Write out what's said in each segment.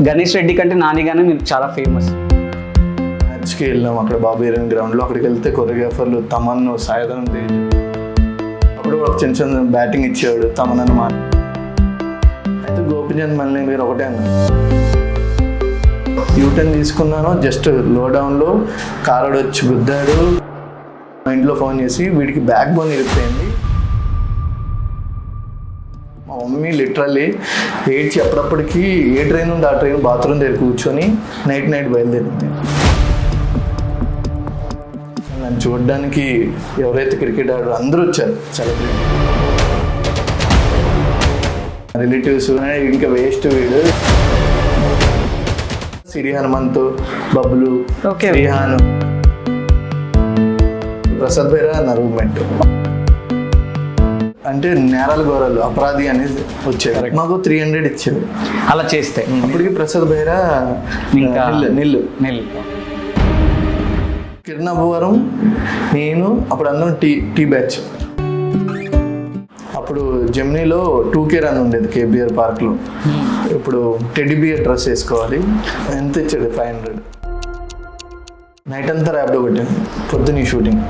గణేష్ రెడ్డి కంటే నానిగానే మీరు చాలా ఫేమస్. మ్యాచ్కి వెళ్ళాం అక్కడ బాబేరియన్ గ్రౌండ్లో. అక్కడికి వెళ్తే కొరియోగ్రాఫర్లు తమన్, సాయిధరం తేజ్, అప్పుడు ఒక చిన్న చిన్న బ్యాటింగ్ ఇచ్చాడు తమన్ అన్నమాట. అయితే గోపిచంద్ మళ్ళీ మీరు ఒకటే అన్నారు. యూటర్న్ తీసుకున్నాను, జస్ట్ లో డౌన్లో కారోడు వచ్చి గుద్దాడు. మా ఇంట్లో ఫోన్ చేసి వీడికి బ్యాక్ బోన్ ఇరిగిపోయింది. మా మమ్మీ లిటరల్లీ ఏడ్చి అప్పుడప్పటికి ఏ ట్రైన్ ఉంది ఆ ట్రైన్ బాత్రూమ్ దగ్గర కూర్చొని నైట్ బయలుదేరింది. నన్ను చూడడానికి ఎవరైతే క్రికెట్ ఆడారో అందరూ వచ్చారు సెలబ్రిటీ రిలేటివ్స్. ఇంకా వేస్ట్ వీడు సిరి హనుమంత్, బబ్లు, శ్రీహాను, ప్రసాద్ బైరా నా రూమ్మేట్. అంటే నేరాల గౌరవాలు అపరాధి అనేది వచ్చేది. మాకు 300 ఇచ్చేది అలా చేస్తే. అప్పటికి ప్రసాద్ బైరా నిల్లు కిరణ్ అబ్బవరం, నేను అప్పుడు అందరం టీ బ్యాచ్. అప్పుడు జెమినీలో 2K రన్ ఉండేది కేబిఆర్ పార్క్లో. ఇప్పుడు టెడ్డీ బియర్ డ్రెస్ వేసుకోవాలి. ఎంత ఇచ్చాడు? 500. నైట్ అంతా ర్యాప్లో పెట్టాను. పొద్దున్న షూటింగ్.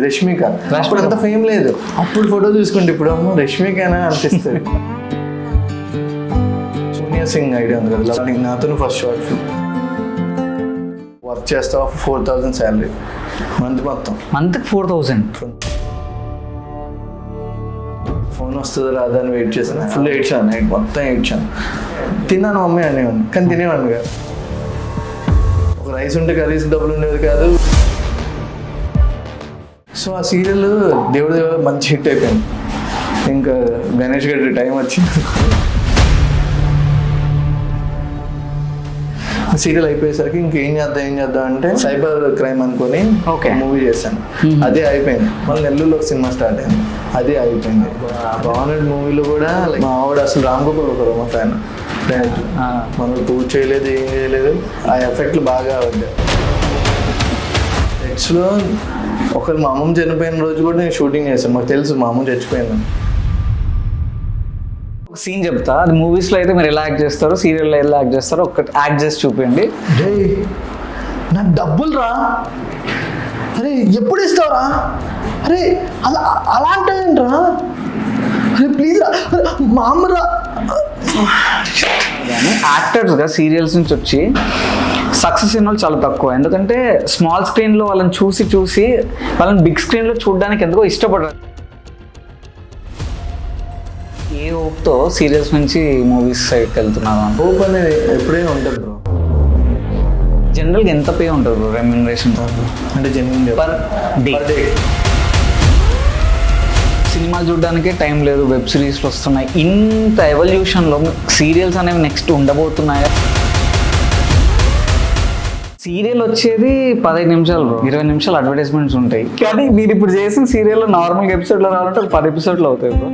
రష్మిక అప్పుడు అంత ఫేమ్ లేదు. అప్పుడు ఫోటో చూసుకుంటే ఇప్పుడు అమ్మో రష్మికనా అనిపిస్తుంది. సోనియా సింగ్ ఐడియా ఉంది కదా, నాతో ఫస్ట్ షార్ట్ ఫిల్మ్. వర్క్ చేస్తావు 4,000 శాలరీ మంత్కి 4,000. ఫోన్ వస్తుంది రాదా అని వెయిట్ చేశాను. ఫుల్ ఏడ్చాను, నైట్ మొత్తం ఏడ్చాను. తిన్నాను మమ్మీ అనేవాడిని, కానీ తినేవాడిని కాదు. ఒక రైస్ ఉంటే కర్రీస్ డబ్బులు ఉండేది కాదు. సో ఆ సీరియల్ దేవుడి మంచి హిట్ అయిపోయింది. ఇంకా గణేష్ గారి టైం వచ్చింది. సీరియల్ అయిపోయేసరికి ఇంకేం చేద్దాం అంటే సైబర్ క్రైమ్ అనుకొని మూవీ చేశాను. అదే అయిపోయింది. మళ్ళీ నెల్లూరులో సినిమా స్టార్ట్ అయింది, అదే అయిపోయింది. బాగున్నాడు మూవీలో కూడా మా ఆవిడ అసలు రామ్ గోపాల్ ఒకరు మా ఫ్యాన్. మనం పూజ చేయలేదు, ఏం చేయలేదు. ఆ ఎఫెక్ట్లు బాగా వచ్చాయి. నెక్స్ట్లో ఒకరు మా అమ్మమ్మ చనిపోయిన రోజు కూడా నేను షూటింగ్ చేశాను. మాకు తెలుసు మా అమ్మమ్మ చచ్చిపోయింది. ఒక సీన్ చెప్తా, అది మూవీస్లో అయితే మీరు ఎలా యాక్ట్ చేస్తారో, సీరియల్లో ఎలా యాక్ట్ చేస్తారో ఒక్కటి యాక్ట్ చేసి చూపించండి. రే నాకు డబ్బులు రా, అరే ఎప్పుడు ఇస్తావురా, అరే అలా అంటావేంట్రా, అరే ప్లీజ్ రా, మా అమ్మరా. కానీ యాక్టర్స్గా సీరియల్స్ నుంచి వచ్చి సక్సెస్ అయిన వాళ్ళు చాలా తక్కువ. ఎందుకంటే స్మాల్ స్క్రీన్లో వాళ్ళని చూసి వాళ్ళని బిగ్ స్క్రీన్లో చూడడానికి ఎందుకో ఇష్టపడరు. ఏ హోప్తో సీరియల్స్ నుంచి మూవీస్ సైడ్కి వెళ్తున్నారు? హోప్ అనేది ఎప్పుడైనా ఉంటుంది బ్రో. జనరల్గా ఎంత పే ఉంటుంది బ్రో రెమ్యూనరేషన్? అంటే జెన్యున్ పర్ డే. సినిమాలు చూడడానికే టైం లేదు, వెబ్ సిరీస్లు వస్తున్నాయి. ఇంత ఎవల్యూషన్లో సీరియల్స్ అనేవి నెక్స్ట్ ఉండబోతున్నాయా? సీరియల్ వచ్చేది 15 నిమిషాలు బ్రో, 20 నిమిషాలు అడ్వర్టైజ్మెంట్స్ ఉంటాయి. కానీ మీరు ఇప్పుడు చేసిన సీరియల్లో నార్మల్గా ఎపిసోడ్లో రావాలంటే 10 ఎపిసోడ్లు అవుతాయి బ్రో.